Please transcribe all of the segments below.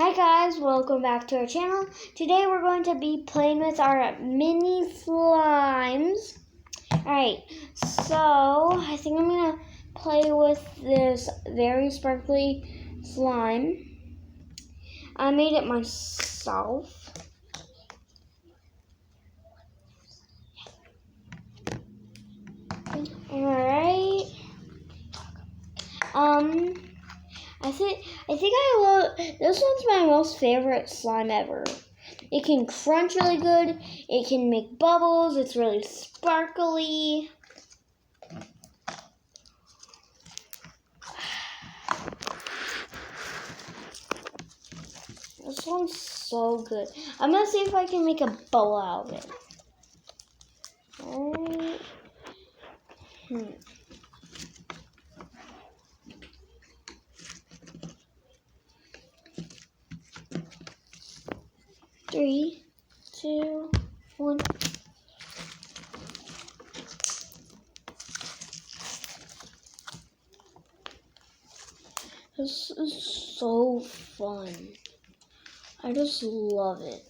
Hi guys, welcome back to our channel. Today we're going to be playing with our mini slimes. Alright, so I think I'm going to play with this very sparkly slime. I made it myself. Alright. I think I love this one's my most favorite slime ever. It can crunch really good. It can make bubbles. It's really sparkly. This one's so good. I'm gonna see if I can make a bowl out of it. Alright. 3, 2, 1. This is so fun. I just love it.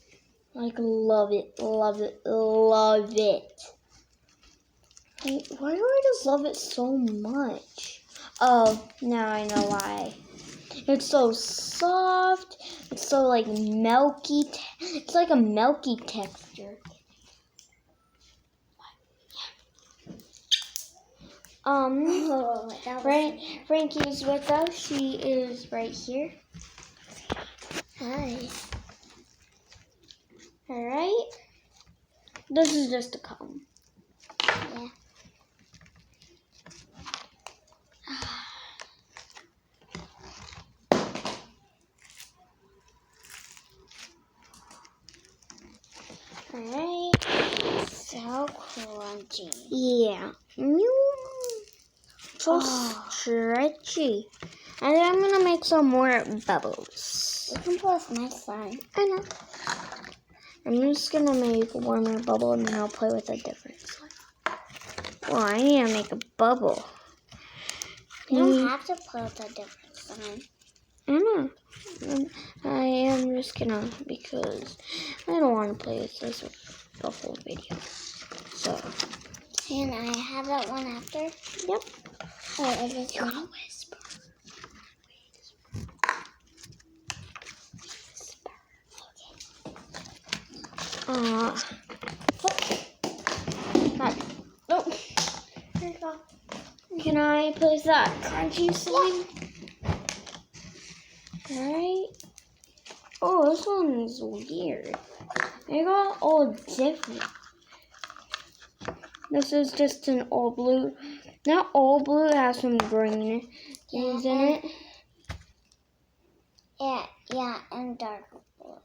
Like, love it, love it, love it. Why do I just love it so much? Oh, now I know why. It's so soft. It's so like milky. It's like a milky texture. Frankie's with us. She is right here. Hi. All right. This is just a comb. Yeah. Alright, so crunchy. Yeah. So stretchy. And then I'm gonna make some more bubbles. You can play with my slime. I know. I'm just gonna make one more bubble and then I'll play with a different slime. Well, I need to make a bubble. You don't have to play with a different slime. I know. I am just gonna, because I don't want to play with this the whole video. So. Can I have that one after? Yep. Oh, you're gonna whisper. Oh. There you go. Can I place that crunchy slime? Alright. Oh, this one is weird. They got all different. This is just an all blue. Not all blue, it has some green things in it. Yeah, and dark blue.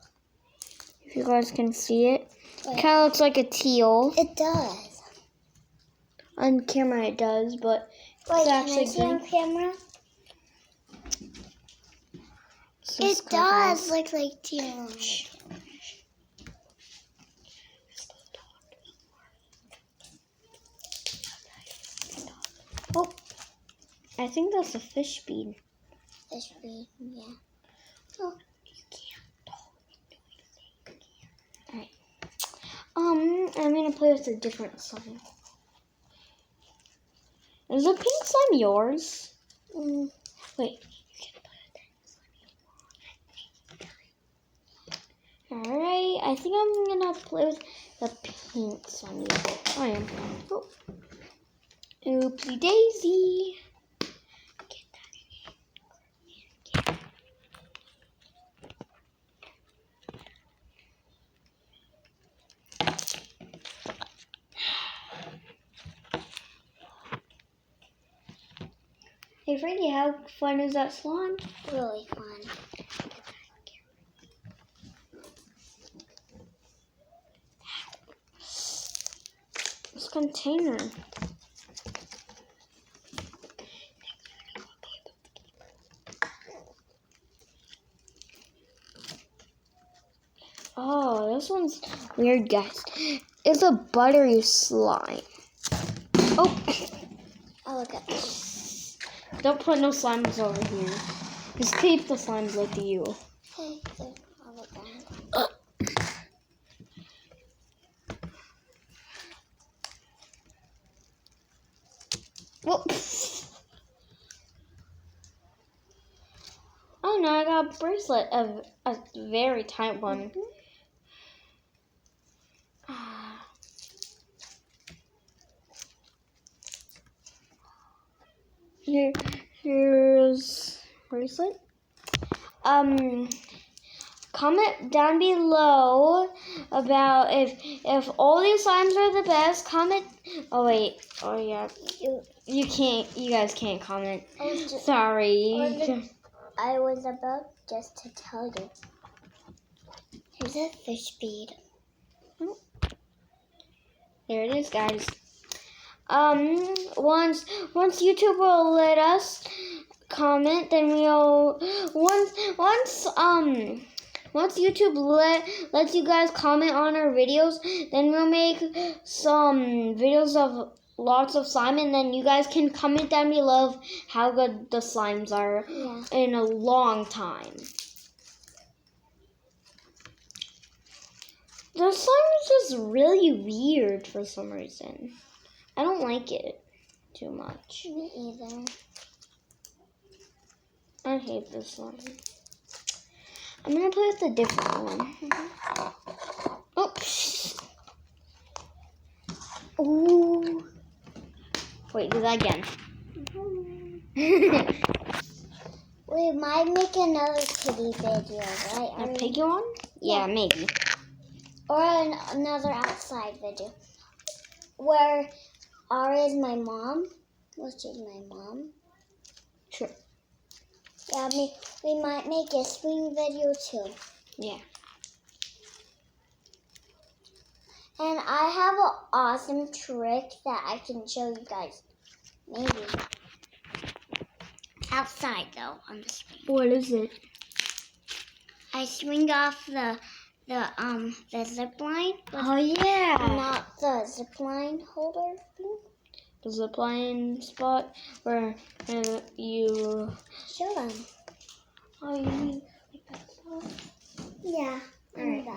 If you guys can see it. It kind of looks like a teal. It does. On camera it does, but it's actually can I see on camera? It does look like teal. Oh, I think that's a fish bead. Fish bead, yeah. Oh, you can't. Alright. I'm gonna play with a different slime. Is the pink slime yours? Wait, you can play with it. Alright, I think I'm gonna play with the pink slime. I am. Oh. Oopsie daisy. Get that in. Hey Frankie, how fun is that slime? Really fun. This container. Oh, this one's weird, guys. It's a buttery slime. Oh, look at this. Don't put no slimes over here. Just keep the slimes with you. Okay, there, on the ground. Whoops. Oh no, I got a bracelet, a very tight one. Here's bracelet. Comment down below about if all these slimes are the best. Comment. Oh wait. Oh yeah. You can't. You guys can't comment. Sorry. I was about just to tell you. Here's a fish feed. There it is, guys. Once YouTube will let us comment, then we'll once YouTube lets you guys comment on our videos, then we'll make some videos of lots of slime, and then you guys can comment down below how good the slimes are in a long time. The slime is just really weird for some reason. I don't like it too much. Me either. I hate this one. I'm gonna play with a different one. Oops. Ooh. Wait, do that again. We might make another kitty video, right? A piggy one? Yeah, maybe. Or another outside video. Where Ari is my mom. Well, she's my mom. Sure. Yeah, we might make a swing video too. Yeah. And I have an awesome trick that I can show you guys. Maybe. Outside though, on the screen. What is it? I swing off the zip line. Oh yeah. Not the zip line holder thing. The zip line spot where you Show them. Oh, you mean like that spot? Yeah. Alright.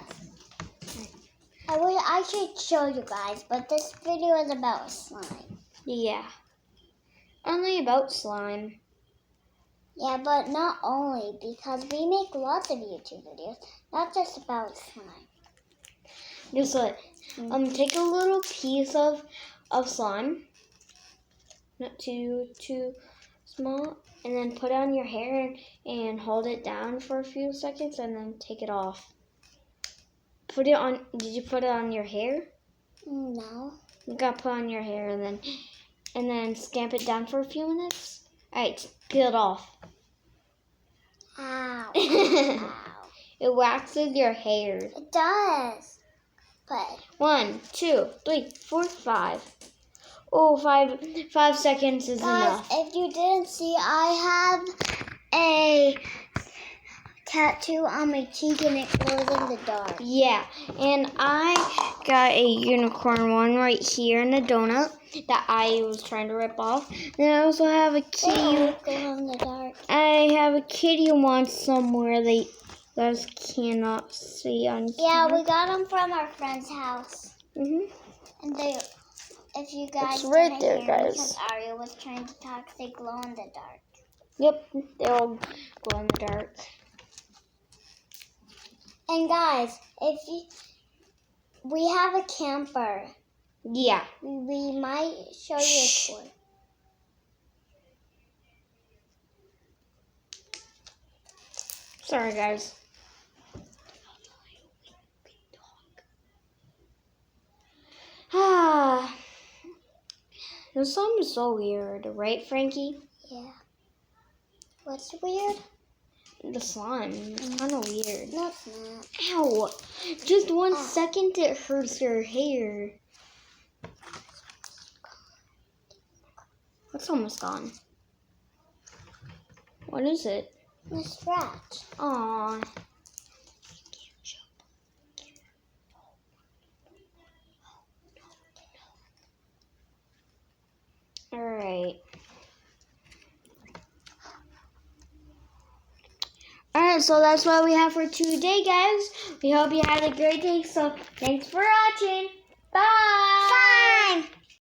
I should show you guys, but this video is about slime. Yeah. Only about slime. Yeah, but not only, because we make lots of YouTube videos, not just about slime. Just what? Take a little piece of slime, not too small, and then put it on your hair and hold it down for a few seconds, and then take it off. Put it on. Did you put it on your hair? No. You got to put on your hair and then scamp it down for a few minutes. All right, peel it off. Ow. Ow. It waxes your hair. It does. But 1, 2, 3, 4, 5. Oh, 5 seconds is guys, enough. if you didn't see, I have a tattoo on my cheek and it glows in the dark. Yeah, and I got a unicorn one right here in a donut that I was trying to rip off. Then I also have a kitty. Glow in the dark. I have a kitty one somewhere that you guys cannot see on camera. Yeah, we got them from our friend's house. Mhm. And if you guys It's right didn't there, hear guys. because Aria was trying to talk, they glow in the dark. Yep, they all glow in the dark. And guys, we have a camper. Yeah. We might show you a tour. Sorry, guys. Ah, this song is so weird, right, Frankie? Yeah. What's weird? The slime is kind of weird. No, it's not. Ow! Just 1 second, it hurts your hair. It's almost gone. What is it? A scratch. Aw. Alright. Alright, here. So that's what we have for today, guys. We hope you had a great day. So thanks for watching.